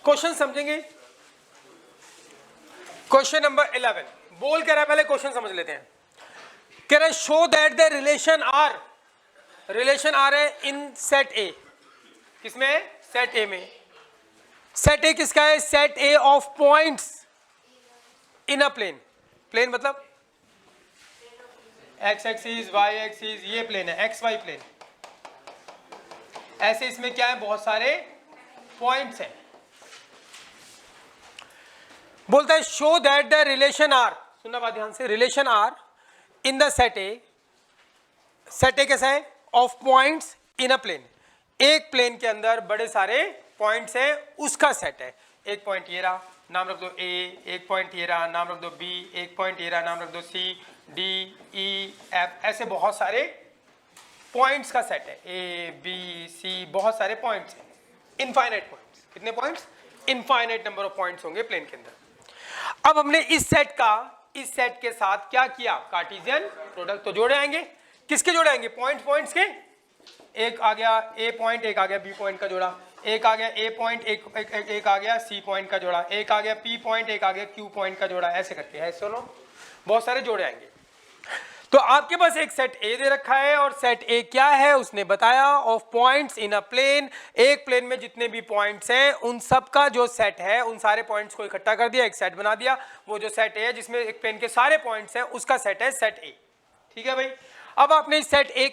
Question समझेंगे। Question number 11 बोल कर रहा है, पहले क्वेश्चन समझ लेते हैं। कह रहा है show that the relation R है इन सेट ए। किसमें? सेट ए में। सेट ए किसका है? Set A of points in a plane. Plane मतलब एक्स एक्सिस, वाई एक्सिस, ये प्लेन है, एक्स वाई प्लेन। ऐसे इसमें क्या है? बहुत सारे पॉइंट्स हैं। बोलता है show that the relation R, सुनना बात ध्यान से, relation R in the set A. Set A कैसा है? Of points in a plane. एक प्लेन के अंदर बड़े सारे पॉइंट्स हैं, उसका सेट है। एक पॉइंट ये रहा, नाम रख दो ए, एक पॉइंट ये रहा, नाम रख दो बी, एक पॉइंट ये रहा, नाम रख दो सी, डी, ई, एफ, ऐसे बहुत सारे पॉइंट्स का सेट है। ए, बी, सी, बहुत सारे पॉइंट्स हैं, इनफाइनाइट पॉइंट्स। कितने points? Infinite number of points होंगे प्लेन के अंदर। अब हमने इस सेट के साथ क्या किया? Cartesian product. तो जोड़े आएंगे, किसके जोड़े आएंगे? पॉइंट्स के। एक आ गया ए पॉइंट, एक आ गया बी पॉइंट का जोड़ा, एक आ गया ए पॉइंट, एक आ गया सी पॉइंट का जोड़ा, एक आ गया पी पॉइंट, एक आ गया क्यू पॉइंट का जोड़ा, ऐसे करके है। सुनो, बहुत सारे जोड़े आएंगे। तो आपके पास एक सेट ए दे रखा है, और सेट ए क्या है उसने बताया, of points in a plane. एक प्लेन में जितने भी पॉइंट्स हैं उन सब का जो सेट है, उन सारे पॉइंट्स को इकट्ठा कर दिया, एक सेट बना दिया। वो जो सेट ए है जिसमें एक प्लेन के सारे पॉइंट्स हैं, उसका सेट है सेट ए। ठीक है भाई। अब आपने इस सेट ए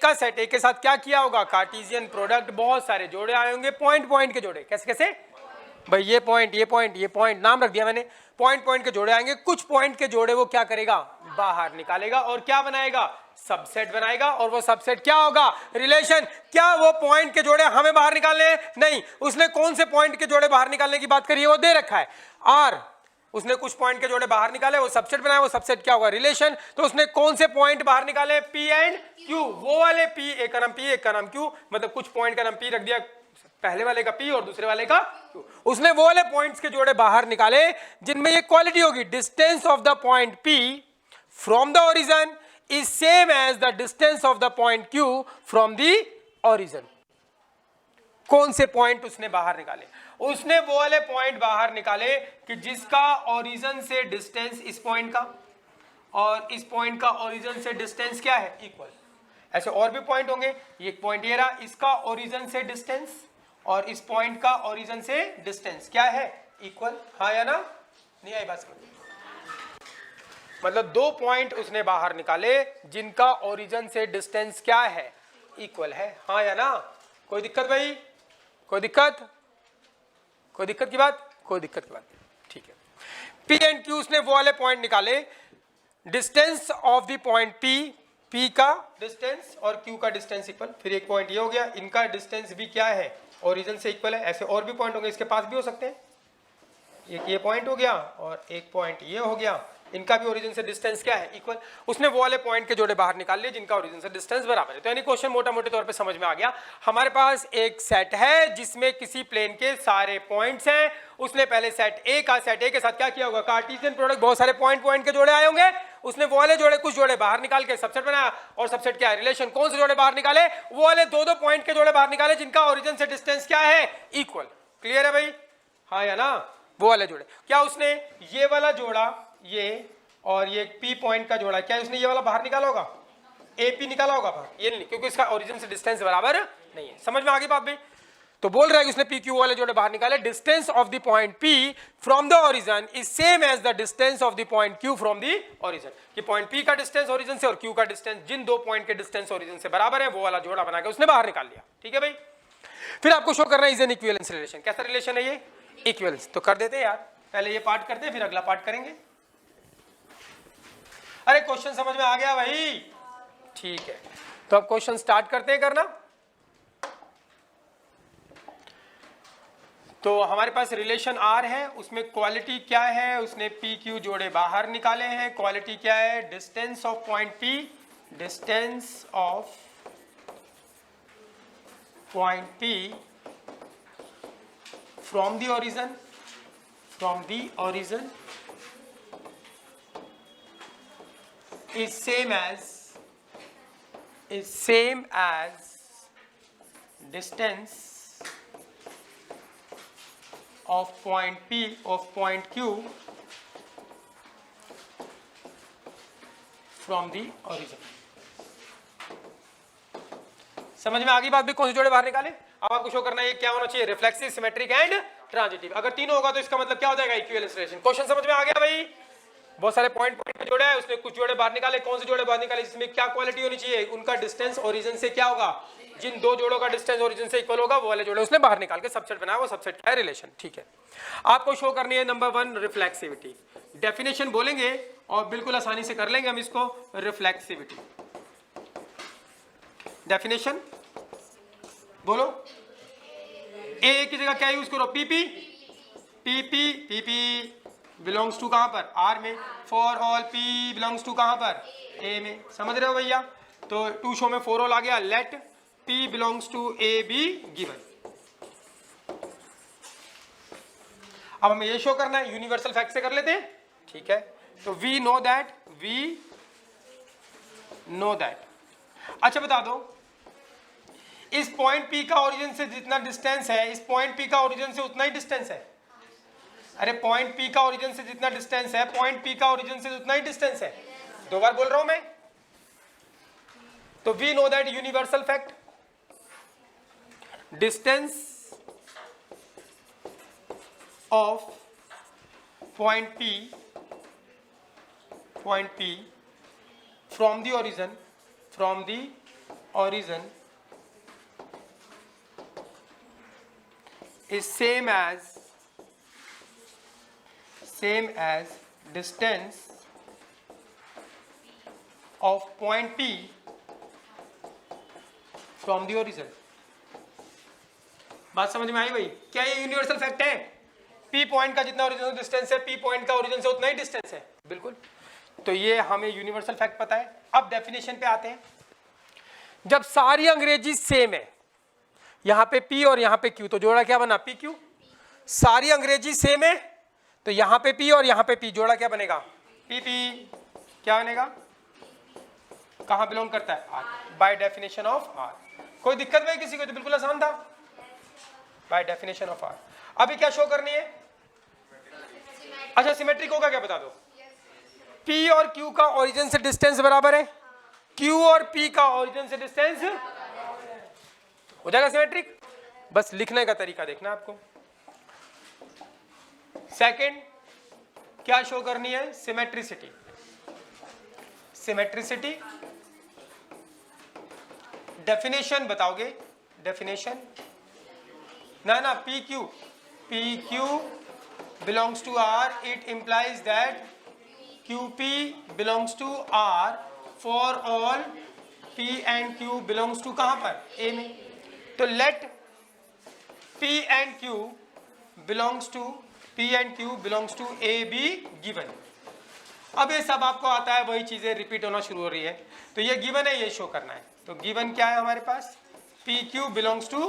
के साथ क्या किया होगा? Cartesian product. बहुत सारे जोड़े आए होंगे, पॉइंट के जोड़े। कैसे कैसे भाई? ये पॉइंट, ये पॉइंट, ये पॉइंट, नाम रख दिया मैंने। पॉइंट के जोड़े आएंगे। कुछ पॉइंट के जोड़े वो क्या करेगा? बाहर निकालेगा, और क्या बनाएगा? सबसेट बनाएगा। और वो सबसेट क्या होगा? रिलेशन। क्या वो पॉइंट के जोड़े हमें बाहर निकालने हैं? नहीं। उसने कौन से पॉइंट के जोड़े बाहर निकालने की बात करी है? वो दे रखा है आर। उसने कुछ पॉइंट के जोड़े बाहर निकाले, वो सबसेट बनाया। वो सबसेट क्या होगा? रिलेशन। तो उसने कौन से पॉइंट बाहर निकाले? P and Q. वो वाले पी, एक का नाम पी, एक का नाम क्यू, मतलब कुछ पॉइंट का नाम पी रख दिया, पहले वाले का पी और दूसरे वाले का क्यू। उसने वो वाले पॉइंट्स के जोड़े बाहर निकाले जिनमें ये क्वालिटी होगी, distance of the point P from the origin is same as the distance of the point Q from the origin. कौन से पॉइंट उसने बाहर निकाले? उसने वो वाले पॉइंट बाहर निकाले कि जिसका ओरिजिन से डिस्टेंस इस पॉइंट का और इस पॉइंट का ओरिजिन से डिस्टेंस क्या है? इक्वल। ऐसे और भी पॉइंट होंगे। ये पॉइंट ये रहा, इसका ओरिजिन से डिस्टेंस और इस पॉइंट का ओरिजिन से डिस्टेंस क्या है? इक्वल। हाँ या ना? नहीं आई बात समझ? मतलब दो पॉइंट उसने बाहर निकाले जिनका ओरिजिन से डिस्टेंस क्या है? इक्वल है। हाँ या ना? कोई दिक्कत भाई? कोई दिक्कत? कोई दिक्कत की बात? कोई दिक्कत की बात? ठीक है। पी एंड क्यू उसने वो वाले पॉइंट निकाले, distance of the point P, P का डिस्टेंस और क्यू का डिस्टेंस इक्वल। फिर एक पॉइंट ये हो गया, इनका डिस्टेंस भी क्या है? ओरिजिन से इक्वल है। ऐसे और भी पॉइंट होंगे, इसके पास भी हो सकते हैं। एक ये पॉइंट हो गया और एक पॉइंट ये हो गया, इनका भी ओरिजिन से डिस्टेंस क्या है? इक्वल। उसने वो वाले पॉइंट के जोड़े बाहर निकाल लिए जिनका ओरिजिन से डिस्टेंस बराबर है। तो यानी क्वेश्चन मोटा मोटे तौर पे समझ में आ गया। हमारे पास एक सेट है जिसमें किसी प्लेन के सारे पॉइंट्स हैं। उसने पहले सेट ए के साथ क्या किया होगा? Cartesian product. बहुत सारे पॉइंट के जोड़े आए होंगे। उसने वो वाले जोड़े, कुछ जोड़े बाहर निकाल के सबसेट बनाया। और सबसेट क्या है? रिलेशन। कौन से जोड़े बाहर निकाले? वो वाले दो पॉइंट के जोड़े बाहर निकाले जिनका ओरिजिन से डिस्टेंस क्या है? इक्वल। क्लियर है भाई? हाँ या ना? वो वाले जोड़े। क्या उसने ये वाला जोड़ा, ये और ये पी पॉइंट का जोड़ा, क्या उसने ये वाला बाहर निकाला होगा? ए पी निकाला होगा बाहर? ये नहीं, क्योंकि इसका ओरिजिन से डिस्टेंस बराबर नहीं है। समझ में आ गई बात भाई? तो बोल रहा है कि उसने पी क्यू वाले जोड़े बाहर निकाले। Distance of the point P from the origin is same as the distance of the point Q from the origin. कि पॉइंट पी का डिस्टेंस ओरिजिन से और क्यू का डिस्टेंस, जिन दो पॉइंट के डिस्टेंस ओरिजिन से बराबर है, वो वाला जोड़ा बना के उसने बाहर निकाल लिया। ठीक है भाई? फिर आपको शो करना इज एन इक्विवेलेंस रिलेशन। कैसा रिलेशन है ये? इक्विवेलेंस। तो कर देते हैं यार, पहले ये पार्ट करते हैं फिर अगला पार्ट करेंगे। अरे क्वेश्चन समझ में आ गया भाई? ठीक है, तो अब क्वेश्चन स्टार्ट करते हैं करना। तो हमारे पास रिलेशन आर है, उसमें क्वालिटी क्या है? उसने पी क्यू जोड़े बाहर निकाले हैं। क्वालिटी क्या है? Distance of point P, distance of point P from the origin, is same as distance of point P of point Q from the origin. समझ में आ गई बात भी? कौन से जोड़े बाहर निकाले? अब आपको शो करना है क्या होना चाहिए, रिफ्लेक्सिव, सिमेट्रिक एंड ट्रांजिटिव। अगर तीनों होगा तो इसका मतलब क्या हो जाएगा, इक्विवेलेंस रिलेशन। क्वेश्चन समझ में आ गया भाई? बहुत सारे पॉइंट पे जोड़े है, उसने कुछ जोड़े बाहर निकाले। कौन से जोड़े बाहर निकाले? जिसमें क्या क्वालिटी होनी चाहिए, उनका डिस्टेंस ओरिजिन से क्या होगा, जिन दो जोड़ों का डिस्टेंस ओरिजिन से इक्वल होगा वो वाले जोड़े उसने बाहर निकाल के सबसेट बनाया, वो सबसेट का है रिलेशन। ठीक है, आपको शो करनी है नंबर 1 रिफ्लेक्सिविटी। डेफिनेशन बोलेंगे और बिल्कुल आसानी से कर लेंगे हम इसको। रिफ्लेक्सिविटी डेफिनेशन बोलो। ए की जगह क्या यूज करो, PP. PP PP belongs to कहां पर, आर में। For all P belongs to कहां पर, ए में। समझ रहे हो भैया? तो टू शो में फॉर ऑल आ गया। Let P belongs to A be given. अब हमें ये शो करना है, यूनिवर्सल फैक्ट से कर लेते हैं। ठीक है, तो वी नो दैट अच्छा बता दो, इस पॉइंट P का ओरिजिन से जितना डिस्टेंस है, इस पॉइंट P का ओरिजिन से उतना ही डिस्टेंस है। अरे पॉइंट P का ओरिजिन से जितना डिस्टेंस है, पॉइंट P का ओरिजिन से उतना ही डिस्टेंस है। दो बार बोल रहा हूं मैं। तो we know that universal fact, distance of point P from the origin is same as distance of point P from the origin। बात समझ में आई भाई? क्या ये यूनिवर्सल फैक्ट है? P पॉइंट का जितना ओरिजिन से डिस्टेंस है, P पॉइंट का ओरिजिन से उतना ही डिस्टेंस है। बिल्कुल, तो ये हमें यूनिवर्सल फैक्ट पता है। अब डेफिनेशन पे आते हैं। जब सारी अंग्रेजी सेम है, यहां पे P और यहां पे Q, तो जोड़ा क्या बना, PQ। सारी अंग्रेजी सेम है तो यहां पे P और यहां पे P, जोड़ा क्या बनेगा, PP। क्या बनेगा, कहां बिलोंग करता है, R, by definition of R। कोई दिक्कत भाई किसी को? तो बिल्कुल आसान था, बाय डेफिनेशन ऑफ R। अभी क्या शो करनी है? अच्छा सिमेट्रिक होगा क्या, बता दो। P और Q का ओरिजिन से डिस्टेंस बराबर है, Q और P का ओरिजिन से डिस्टेंस हो जाएगा सिमेट्रिक। बस लिखने का तरीका देखना आपको। सेकंड क्या शो करनी है, सिमेट्रिसिटी। सिमेट्रिसिटी डेफिनेशन बताओगे, डेफिनेशन ना PQ belongs to R, it implies that QP belongs to R for all P and Q belongs to कहां पर, A में। तो let P and Q belongs to A be given। अब ये सब आपको आता है, वही चीजें रिपीट होना शुरू हो रही है। तो ये गिवन है, ये शो करना है। तो गिवन क्या है हमारे पास, PQ belongs to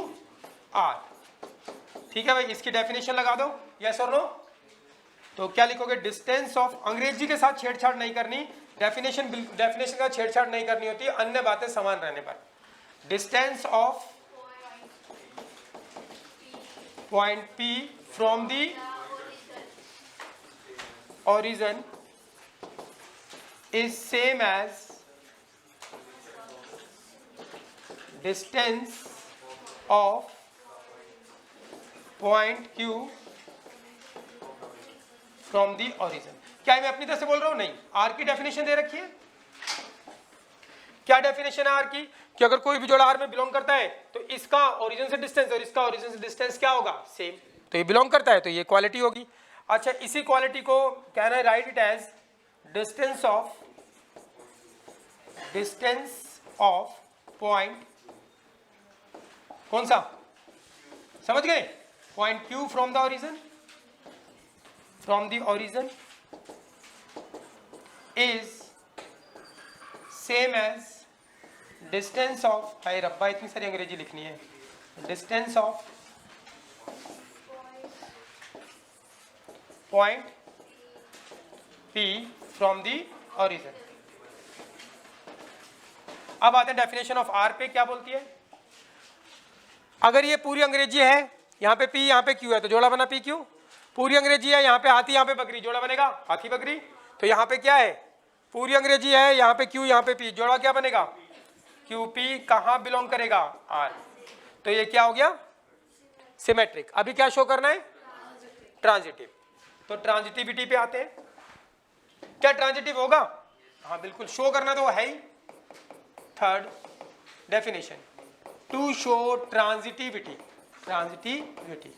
R। ठीक है भाई, इसकी डेफिनेशन लगा दो, यस और नो। तो क्या लिखोगे, डिस्टेंस ऑफ, अंग्रेजी के साथ छेड़छाड़ नहीं करनी, डेफिनेशन का छेड़छाड़ नहीं करनी होती, अन्य बातें समान रहने पर। Distance of point P from the origin is same as distance of point Q from the origin। क्या मैं अपनी तरफ से बोल रहा हूं? नहीं, R की डेफिनेशन दे रखी है। क्या डेफिनेशन है R की, कि अगर कोई भी जोड़ा R में बिलोंग करता है तो इसका ओरिजिन से डिस्टेंस और इसका ओरिजिन से डिस्टेंस क्या होगा, सेम। तो ये बिलोंग करता है तो ये क्वालिटी होगी। अच्छा, इसी क्वालिटी को कहना है, write it as distance of point, कौन सा, समझ गए, point Q from the origin is same as distance of, हाय रब्बा इतनी सारी अंग्रेजी लिखनी है, distance of point P from the origin. अब आते हैं डेफिनेशन ऑफ R पे, क्या बोलती है। अगर ये पूरी अंग्रेजी है, यहाँ पे P यहाँ पे Q है तो जोड़ा बना PQ। पूरी अंग्रेजी है, यहाँ पे हाथी यहाँ पे बकरी, जोड़ा बनेगा हाथी बकरी। तो यहाँ पे क्या है, पूरी अंग्रेजी है, यहाँ पे Q यहाँ पे P, जोड़ा क्या बनेगा QP। कहाँ बिलोंग करेगा R। तो ये क्या हो गया सिमेट्रिक। अभी क्या शो करना है ट्रांजिटिव। तो ट्रांजिटिविटी पे आते हैं, क्या ट्रांजिटिव होगा, हाँ बिल्कुल शो करना तो है ही। Third definition to show transitivity, transitivity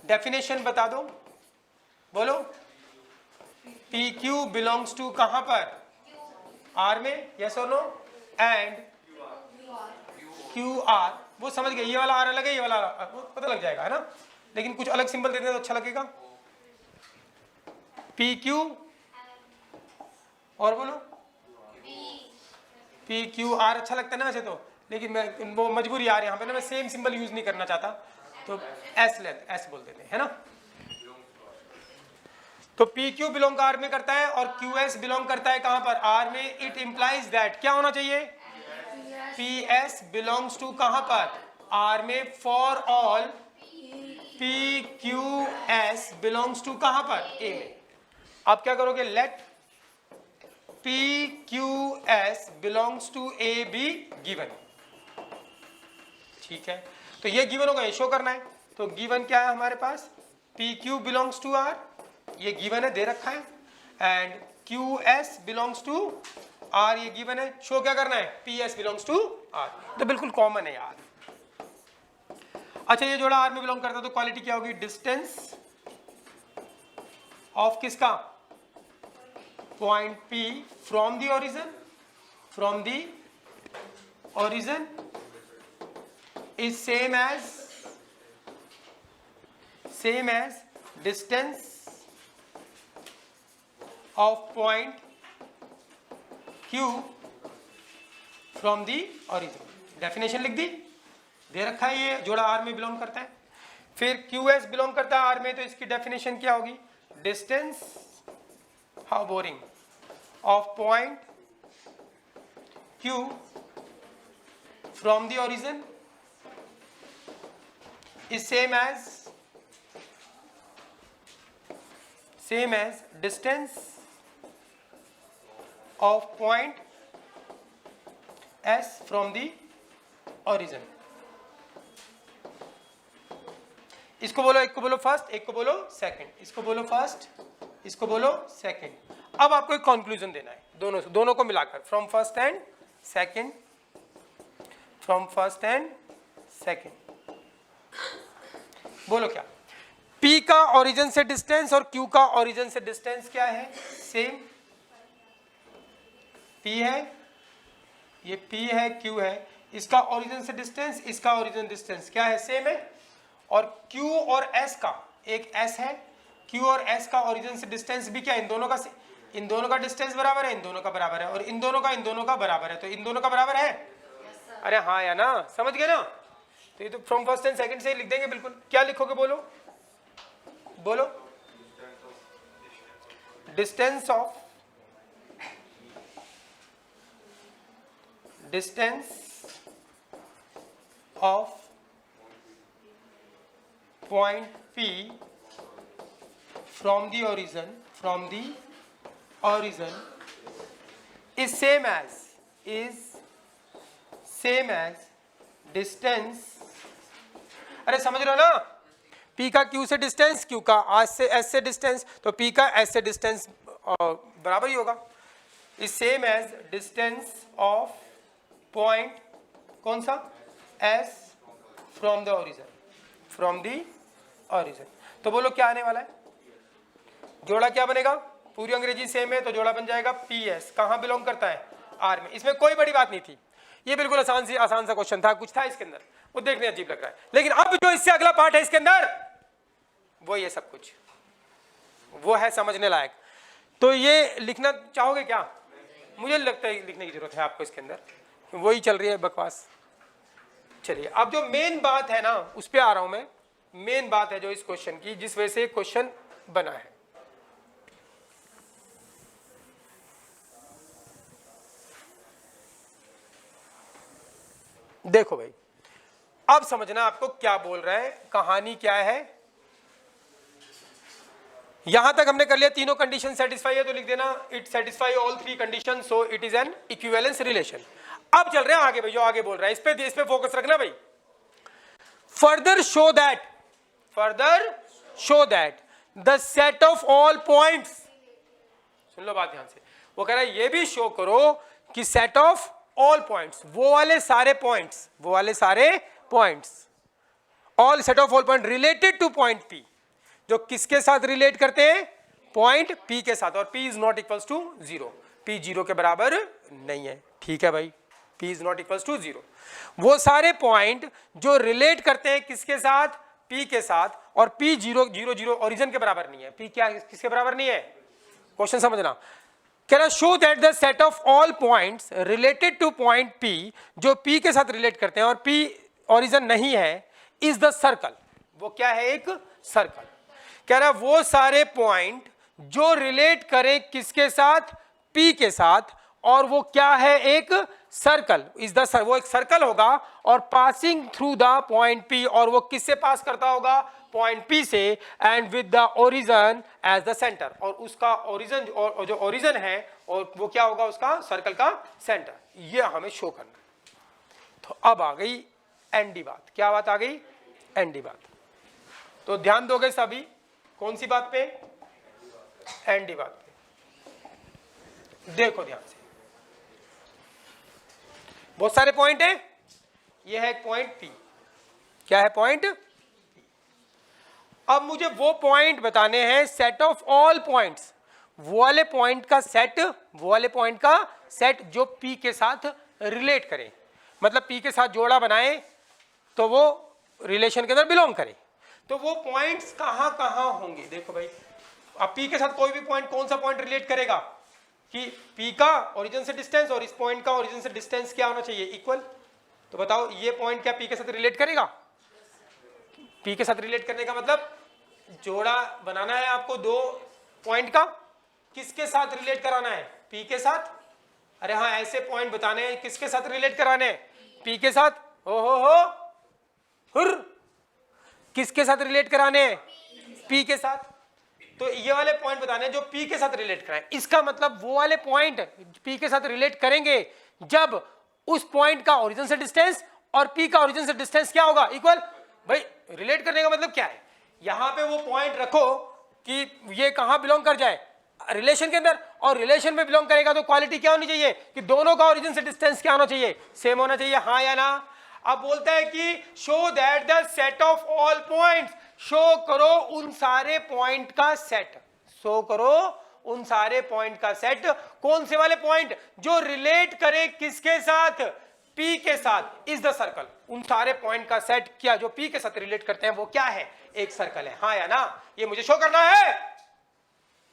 definition बता दो, बोलो। PQ बिलोंग्स टू कहां पर R में, यस और नो, एंड QR, वो समझ गए, ये वाला R अलग है, ये वाला वो पता लग जाएगा है ना, लेकिन कुछ अलग सिंबल देते हैं तो अच्छा लगेगा। PQ और बोलो PQR अच्छा लगता है ना वैसे तो, लेकिन मैं वो मजबूरी यार यहाँ पे ना मैं सेम सिंबल यूज नहीं करना चाहता, तो S बोल देते हैं, है ना। तो PQ बिलोंग R में करता है और QS बिलोंग करता है कहां पर R में। इट इंप्लाइज दैट क्या होना चाहिए, PS बिलोंग्स टू कहां पर R में। For all PQS belongs to कहां पर A में। आप क्या करोगे, let PQS belongs to A be given, ठीक है। तो ये गिवन होगा, ये शो करना है। तो गिवन क्या है हमारे पास, PQ बिलोंग्स टू R, ये गिवन है दे रखा है, and QS belongs to R, ये गिवन है। शो क्या करना है, PS बिलोंग्स टू R। तो बिल्कुल कॉमन है यार। अच्छा ये जोड़ा R में बिलोंग करता है तो क्वालिटी क्या होगी, डिस्टेंस ऑफ किसका, point P from the origin, from the origin is same as distance of point Q from the origin। Definition लिख दी, दे रखा है, ये जोड़ा R में बिलोंग करता है। फिर QS बिलोंग करता है R में, तो इसकी डेफिनेशन क्या होगी, distance, how boring, of point Q from the origin is same as distance of point S from the origin। इसको बोलो, एक को बोलो फर्स्ट, एक को बोलो सेकंड, इसको बोलो फर्स्ट, इसको बोलो सेकंड। अब आपको एक कंक्लूजन देना है दोनों को मिलाकर, from first and second, from first and second. बोलो क्या, P का ओरिजिन से डिस्टेंस और Q का ओरिजिन से डिस्टेंस क्या है, सेम। P है, ये P है, Q है, इसका ओरिजिन से डिस्टेंस, इसका ओरिजिन डिस्टेंस क्या है, सेम है। और Q और S का, एक S है, Q और S का ओरिजिन से डिस्टेंस भी क्या, इन दोनों का डिस्टेंस बराबर है, इन दोनों का बराबर है, और इन दोनों का बराबर है, तो इन दोनों का बराबर है। अरे हाँ या ना, समझ गए ना। तो ये तो फ्रॉम फर्स्ट एंड सेकंड से लिख देंगे बिल्कुल। क्या लिखोगे, बोलो बोलो, distance of point P from the origin is same as distance, अरे समझ रहे हो ना, P का Q से डिस्टेंस, Q का S से डिस्टेंस, तो P का S से डिस्टेंस बराबर ही होगा। Is same as distance of point कौन सा, S फ्रॉम द ओरिजिन, तो बोलो क्या आने वाला है, जोड़ा क्या बनेगा, पूरी अंग्रेजी सेम है तो जोड़ा बन जाएगा PS। कहाँ बिलोंग करता है, R में। इसमें कोई बड़ी बात नहीं थी, ये बिल्कुल आसान सा क्वेश्चन था, कुछ था इसके अंदर वो देखने अजीब लग रहा है, लेकिन अब जो इससे अगला पार्ट है इसके अंदर वो ये सब कुछ वो है समझने लायक। तो ये लिखना चाहोगे क्या, मुझे लगता है लिखने की जरूरत है आपको इसके अंदर, वही चल रही है बकवास। चलिए अब जो मेन बात है ना उस पर आ रहा हूं मैं, मेन बात है जो इस क्वेश्चन की, जिस वजह से क्वेश्चन बना है। देखो भाई, अब समझना आपको क्या बोल रहा है, कहानी क्या है। यहां तक हमने कर लिया, तीनों कंडीशन सेटिस्फाई है तो लिख देना it satisfy all three condition, so it is an equivalence relation. अब चल रहे हैं आगे भाई, जो आगे बोल रहा है इस पे फोकस रखना भाई। Further show that the set of all points, सुन लो बात ध्यान से, वो कह रहा है ये भी शो करो कि सेट ऑफ ऑल पॉइंट्स, वो वाले सारे points, all set of all point related two point P, जो किसके साथ रिलेट करते हैं, पॉइंट पी के साथ, और p is not equals to 0, p 0 के बराबर नहीं है, ठीक है भाई, p is not equals to 0। वो सारे पॉइंट जो रिलेट करते हैं किसके साथ, p के साथ, और p 0 0 0 ओरिजिन के बराबर नहीं है, p क्या किसके बराबर नहीं है, क्वेश्चन समझना। कह रहा show that the set of all points related two point p, जो p के साथ रिलेट करते हैं और p ओरिजिन नहीं है, इज द सर्कल, वो क्या है, एक सर्कल। कह रहा वो सारे पॉइंट जो रिलेट करें किसके साथ, p के साथ, और वो क्या है, एक सर्कल, इज द, वो एक सर्कल होगा और passing through the point p, और वो किससे पास करता होगा, पॉइंट p से, and with the origin as the centre, और उसका ओरिजिन, और जो ओरिजिन है और वो क्या होगा, उसका सर्कल का सेंटर, ये हमें शो करना। तो अब आ गई एंडी बात, क्या बात आ गई, एंडी बात। तो ध्यान दोगे सभी, कौन सी बात पे, एंडी बात पे, देखो ध्यान से। बहुत सारे पॉइंट है, ये है पॉइंट P, क्या है पॉइंट P। अब मुझे वो पॉइंट बताने हैं, सेट ऑफ ऑल पॉइंट्स, वो वाले पॉइंट का सेट जो P के साथ रिलेट करे, मतलब P के साथ जोड़ा बनाए तो वो रिलेशन के अंदर बिलोंग करे। तो वो पॉइंट्स कहां कहां होंगे, देखो भाई, अब P के साथ कोई भी पॉइंट, कौन सा पॉइंट रिलेट करेगा कि P का ओरिजिन से डिस्टेंस और इस पॉइंट का ओरिजिन से डिस्टेंस क्या होना चाहिए, इक्वल। तो बताओ ये पॉइंट क्या P के साथ रिलेट करेगा, P के साथ रिलेट करने का मतलब जोड़ा बनाना है आपको दो पॉइंट का, किसके साथ रिलेट कराना है, P के साथ। अरे हाँ, ऐसे पॉइंट बताने हैं किसके साथ रिलेट कराने हैं, P के साथ, हो हुर, किसके साथ रिलेट कराने हैं, P के साथ। तो ये वाले पॉइंट बताने हैं जो P के साथ रिलेट कराएं, इसका मतलब वो वाले पॉइंट P के साथ रिलेट करेंगे जब उस पॉइंट का ओरिजिन से डिस्टेंस और P का ओरिजिन से डिस्टेंस क्या होगा, इक्वल। भाई रिलेट करने का मतलब क्या है, यहां पे वो पॉइंट रखो कि ये कहां बिलोंग कर जाए, रिलेशन के अंदर, और रिलेशन में बिलोंग करेगा तो क्वालिटी क्या होनी चाहिए कि दोनों का ओरिजिन से डिस्टेंस क्या होना चाहिए, सेम होना चाहिए, हाँ या ना। अब बोलता है कि show that the set of all points, show करो उन सारे पॉइंट का सेट, शो करो उन सारे पॉइंट का सेट, कौन से वाले पॉइंट जो रिलेट करे किसके साथ, P के साथ, इज द सर्कल। उन सारे पॉइंट का सेट क्या जो P के साथ रिलेट करते हैं वो क्या है, एक सर्कल है, हाँ या ना, ये मुझे शो करना है।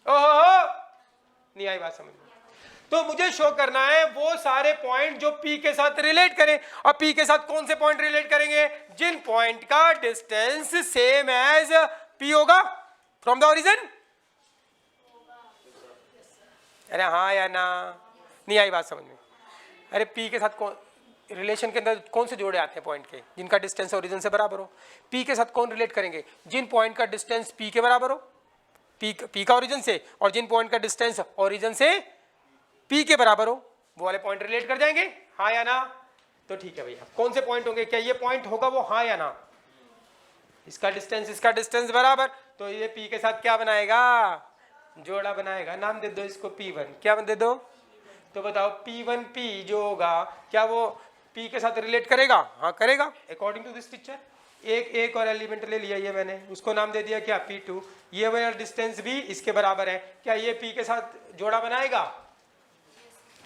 ओहो, नहीं आई बात समझ में। तो मुझे शो करना है वो सारे पॉइंट जो P के साथ रिलेट करें, और P के साथ कौन से पॉइंट रिलेट करेंगे, जिन पॉइंट का डिस्टेंस सेम एज P होगा फ्रॉम द ओरिजिन। अरे हाँ या ना, नहीं आई बात समझ में। अरे P के साथ कौन रिलेशन के अंदर कौन से जोड़े आते हैं पॉइंट के, जिनका डिस्टेंस ओरिजिन से बराबर हो। P के साथ कौन रिलेट करेंगे, जिन पॉइंट का डिस्टेंस P के बराबर हो, P का ओरिजिन से, और जिन पॉइंट का डिस्टेंस ओरिजिन से P के बराबर हो, वो वाले पॉइंट रिलेट कर जाएंगे, हाँ या ना। तो ठीक है भैया, कौन से पॉइंट होंगे, क्या ये पॉइंट होगा वो, हाँ या ना। इसका डिस्टेंस बराबर, तो ये P के साथ क्या बनाएगा, जोड़ा बनाएगा, नाम दे दो इसको P1, क्या दे दो। तो बताओ P1P जो होगा क्या वो P के साथ रिलेट करेगा, हाँ करेगा, अकॉर्डिंग टू दिस टीचर। एक और एलिमेंट ले लिया ये मैंने, उसको नाम दे दिया क्या, P2। ये वाला डिस्टेंस भी इसके बराबर है, क्या ये P के साथ जोड़ा बनाएगा,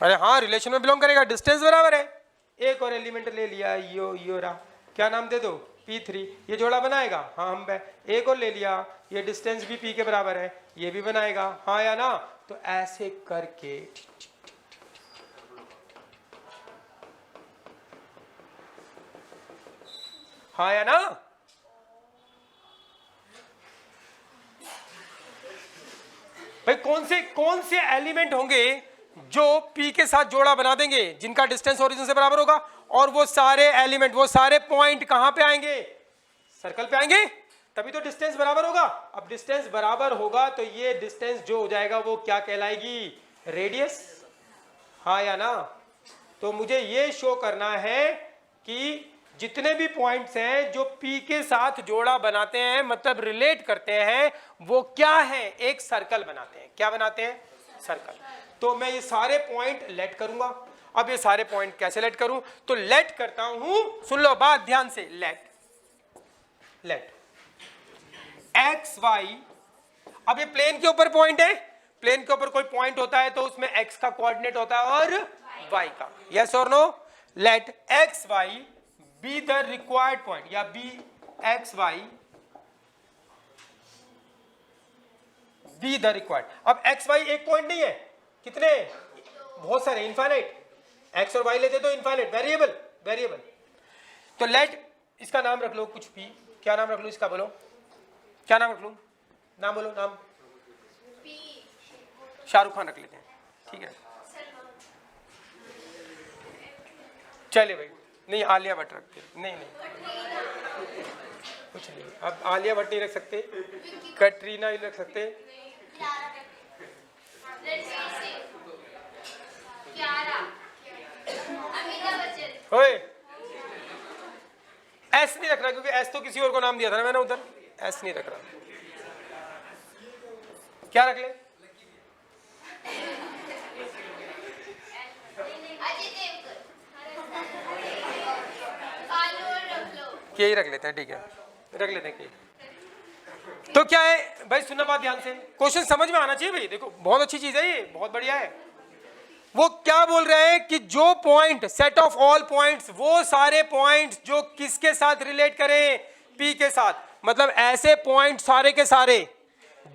अरे हाँ रिलेशन में बिलोंग करेगा, डिस्टेंस बराबर है। एक और एलिमेंट ले लिया यो रहा, क्या नाम दे दो, P3, ये जोड़ा बनाएगा, हाँ हम एक और ले लिया, ये डिस्टेंस भी P के बराबर है, ये भी बनाएगा, हाँ या ना। तो ऐसे करके हाँ या ना। भाई कौन से एलिमेंट होंगे जो P के साथ जोड़ा बना देंगे जिनका डिस्टेंस ओरिजिन से बराबर होगा, और वो सारे एलिमेंट, वो सारे पॉइंट कहां पे आएंगे, सर्कल पे आएंगे, तभी तो डिस्टेंस बराबर होगा। अब डिस्टेंस बराबर होगा तो ये डिस्टेंस जो हो जाएगा वो क्या कहलाएगी, रेडियस, हाँ या ना। तो मुझे ये शो करना है कि जितने भी पॉइंट्स हैं जो P के साथ जोड़ा बनाते हैं, मतलब रिलेट करते हैं, वो क्या है, एक सर्कल बनाते हैं। क्या बनाते हैं, सर्कल। तो मैं ये सारे पॉइंट लेट करूंगा। अब ये सारे पॉइंट कैसे लेट करूं, तो लेट करता हूं, सुन लो बात ध्यान से, लेट एक्स वाई। अब ये प्लेन के ऊपर पॉइंट है, प्लेन के ऊपर कोई पॉइंट होता है तो उसमें एक्स का कोऑर्डिनेट होता है और वाई का, यस और no. Let x y be the required point, या be x y be the required. अब एक्स वाई एक पॉइंट नहीं है, कितने, बहुत सारे, इनफाइनाइट। एक्स और वाई लेते तो इनफाइनाइट, वेरिएबल। तो लेट इसका नाम रख लो कुछ भी, क्या नाम रख लो इसका, बोलो क्या नाम रख लूं, नाम बोलो, नाम शाहरुख खान रख लेते हैं, ठीक है। चले भाई, नहीं आलिया भट्ट रखते, नहीं कुछ नहीं, अब आलिया भट्ट नहीं रख सकते, कटरीना नहीं रख सकते, ओए एस नहीं रख रहा, क्योंकि एस तो किसी और को नाम दिया था ना मैंने उधर, एस नहीं रख रहा। क्या रख ले, यही रख लेते हैं, ठीक है, रख लेते हैं। तो क्या है भाई, सुनना बात ध्यान से, क्वेश्चन समझ में आना चाहिए भाई। देखो बहुत अच्छी चीज है ये, बहुत बढ़िया है। वो क्या बोल रहे हैं कि जो point, set of all points, वो सारे पॉइंट्स जो किसके साथ रिलेट करें, P के साथ, मतलब ऐसे पॉइंट सारे के सारे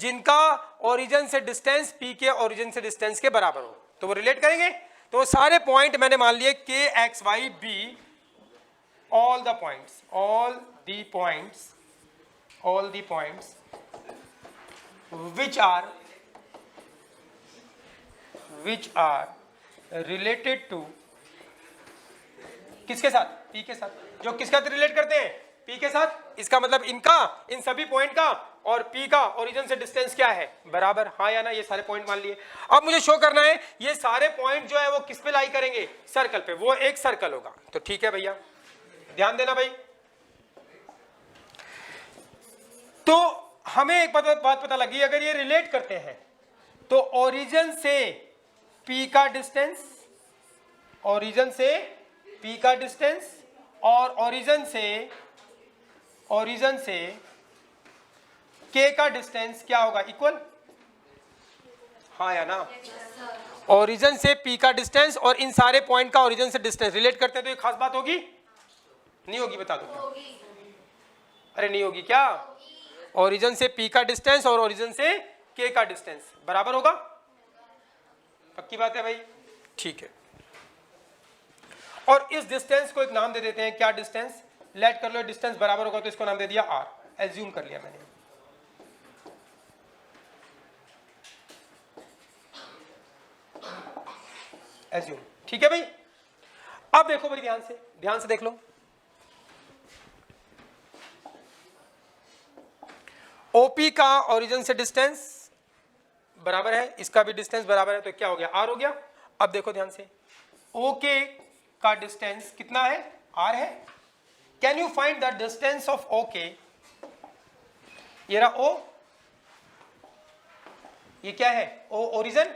जिनका ओरिजिन से डिस्टेंस P के ओरिजिन से डिस्टेंस के बराबर हो, तो वो रिलेट करेंगे। तो सारे पॉइंट मैंने मान लिए K X Y B, all the points which are related to किसके साथ, P के साथ, जो किसके साथ रिलेट करते हैं, P के साथ। इसका मतलब इनका, इन सभी पॉइंट का और P का ओरिजिन से डिस्टेंस क्या है, बराबर, हाँ या ना। ये सारे पॉइंट मान लिए। अब मुझे शो करना है ये सारे पॉइंट जो है वो किस पे लाई करेंगे, सर्कल पे, वो एक सर्कल होगा। तो ठीक है भैया, ध्यान देना भाई। तो हमें एक बात पता लगी, अगर ये रिलेट करते हैं तो ओरिजिन से P का डिस्टेंस, ओरिजिन से P का डिस्टेंस और ओरिजिन से K का डिस्टेंस क्या होगा, इक्वल, हाँ या ना। ओरिजिन से P का डिस्टेंस और इन सारे पॉइंट का ओरिजिन से डिस्टेंस रिलेट करते हैं तो ये खास बात होगी, नहीं होगी, बता दो। अरे नहीं होगी क्या, ओरिजिन से P का डिस्टेंस और ओरिजिन से K का डिस्टेंस बराबर होगा, पक्की बात है भाई, ठीक है। और इस डिस्टेंस को एक नाम दे देते हैं, क्या डिस्टेंस, लेट कर लो, डिस्टेंस बराबर होगा तो इसको नाम दे दिया R, एज्यूम कर लिया मैंने। एज्यूम, ठीक है भाई। अब देखो भाई ध्यान से देख लो, OP का ओरिजिन से डिस्टेंस बराबर है, इसका भी डिस्टेंस बराबर है, तो क्या हो गया, R हो गया। अब देखो ध्यान से, OK का डिस्टेंस कितना है, R है। Can you find the distance of OK, ये रहा O, ये क्या है, O ओरिजिन,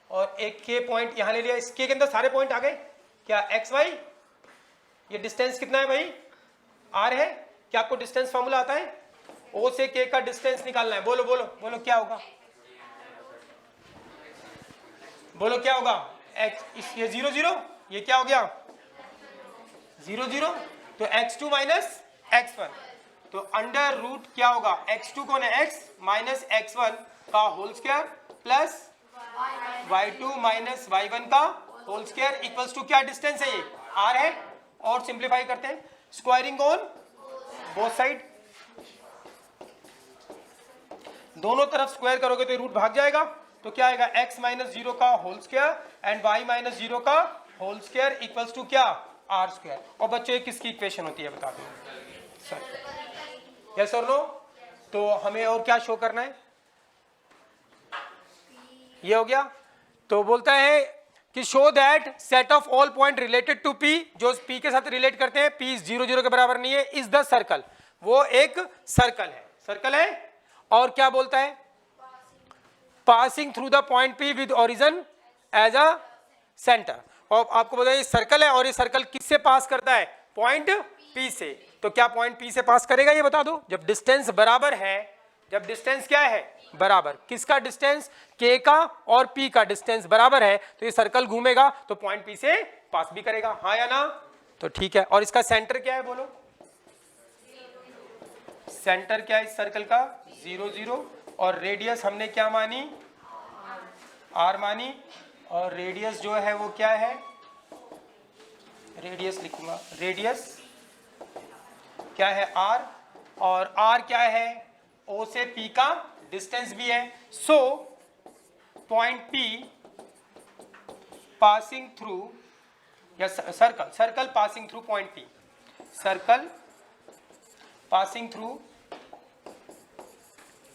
और एक K पॉइंट यहां ले लिया, इस K के अंदर सारे पॉइंट आ गए, क्या X Y, ये डिस्टेंस कितना है भाई, R है। क्या आपको डिस्टेंस फॉर्मूला आता है, O से K का डिस्टेंस निकालना है, बोलो बोलो बोलो क्या होगा, बोलो क्या होगा, X, ये 0 0, ये क्या हो गया 0 0, तो x2 माइनस x1, तो अंडर रूट क्या होगा, x2 कौन है, x माइनस x1 का whole square plus y2 minus y1 का होल स्क्वायर इक्वल्स टू क्या डिस्टेंस है, ये r है। और सिंप्लीफाई करते हैं, स्क्वायरिंग ऑन बोथ साइड, दोनों तरफ स्क्वायर करोगे तो रूट भाग जाएगा, तो क्या आएगा x माइनस 0 का whole square and y minus 0 का होल स्क्वायर इक्वल्स टू क्या r स्क्वायर। और बच्चों ये किसकी इक्वेशन होती है बता दो सर, यस और नो। तो हमें और क्या शो करना है, ये हो गया। तो बोलता है कि show that set of all point related to p, जो p के साथ रिलेट करते हैं, p 0 0 के बराबर नहीं है, इज द सर्कल, वो एक सर्कल है, सर्कल है। और क्या बोलता है, passing through the point p with origin as a centre. और आपको बताया ये सर्कल है और ये सर्कल किससे पास करता है, पॉइंट p से। तो क्या पॉइंट p से पास करेगा ये बता दो। जब डिस्टेंस बराबर है, जब डिस्टेंस क्या है बराबर, किसका डिस्टेंस, k का और p का डिस्टेंस बराबर है, तो ये सर्कल घूमेगा तो पॉइंट p से पास भी करेगा, हाँ या ना। तो ठीक है। और इसका सेंटर क्या है बोलो, सेंटर क्या है इस सर्कल का, 0 0। और रेडियस हमने क्या मानी, r मानी। और रेडियस जो है वो क्या है, रेडियस लिखूंगा, रेडियस क्या है r, और r क्या है, o से p का डिस्टेंस भी है। So point p passing through, या circle, circle passing through point p, circle passing through,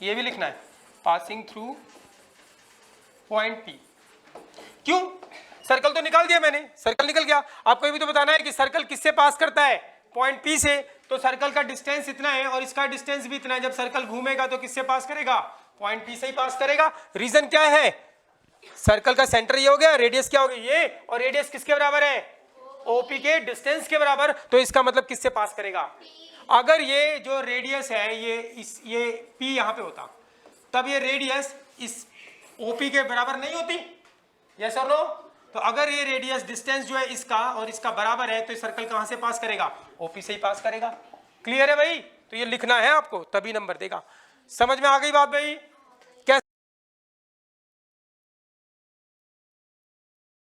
ये भी लिखना है, पासिंग थ्रू पॉइंट p। क्यों, सर्कल तो निकाल दिया मैंने, सर्कल निकल गया। आपको ये भी तो बताना है कि सर्कल किससे पास करता है, पॉइंट p से। तो सर्कल का डिस्टेंस इतना है और इसका डिस्टेंस भी इतना है, जब सर्कल घूमेगा तो किससे पास करेगा, पॉइंट p से ही पास करेगा। रीजन क्या है, सर्कल का सेंटर ये हो गया, रेडियस क्या हो गई ये, और रेडियस किसके बराबर है, OP के डिस्टेंस के बराबर। तो इसका मतलब किससे पास करेगा, अगर ये जो रेडियस है ये P यहाँ पे होता, तब ये रेडियस इस OP के बराबर नहीं होती, यस और नो। तो अगर ये रेडियस डिस्टेंस जो है इसका और इसका बराबर है, तो ये सर्कल कहां से पास करेगा, OP से ही पास करेगा। क्लियर है भाई, तो ये लिखना है आपको, तभी नंबर देगा। समझ में आ गई बात भाई।